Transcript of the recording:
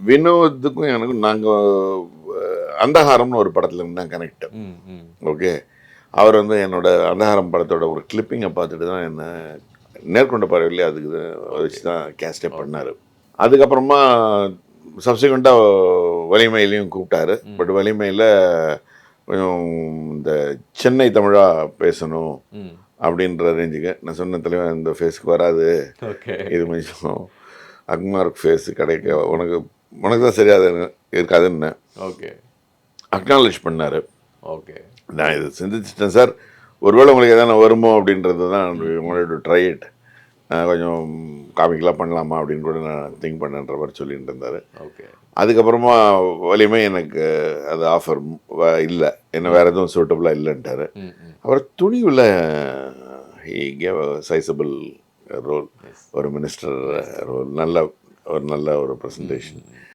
வினோத்துக்கும் எனக்கும் நாங்கள் அந்தகாரம்னு ஒரு படத்தில் இருந்தால் கனெக்ட். ஓகே, அவர் வந்து என்னோட அந்தகாரம் படத்தோட ஒரு கிளிப்பிங்கை பார்த்துட்டு தான் என்ன நேர்கொண்ட பார்வையிலே அதுக்கு வச்சு தான் கேஸ்டே பண்ணார். அதுக்கப்புறமா சப்சிக்வெண்ட்டாக வலிமையிலையும் கூப்பிட்டாரு. பட் வலிமையில் கொஞ்சம் இந்த சென்னை தமிழாக பேசணும் அப்படின்ற ரேஞ்சுக்கு நான் சொன்ன தலைவன் இந்த ஃபேஸுக்கு வராது, இது கொஞ்சம் அக்மார்க் ஃபேஸு கிடைக்க உனக்கு தான் சரியாது இருக்காதுன்னு ஓகே அக்னாலேஜ் பண்ணார். ஓகே, நான் இது சிந்திச்சிட்டேன் சார், ஒருவேளை உங்களுக்கு எதனா வருமோ அப்படின்றது தான் உங்களோட ட்ரை இட், கொஞ்சம் காமிக்கலாக பண்ணலாமா அப்படின்னு கூட நான் திங்க் பண்ணன்ற மாதிரி சொல்லிட்டு இருந்தார். ஓகே, அதுக்கப்புறமா வலிமை எனக்கு அது ஆஃபர் இல்லை, என்ன வேறு எதுவும் சூட்டபுளாக இல்லைன்ட்டார். அவர் துணிவில் he gave a sizable role, ஒரு மினிஸ்டர் ரோல், நல்ல ஒரு ப்ரெசன்டேஷன்.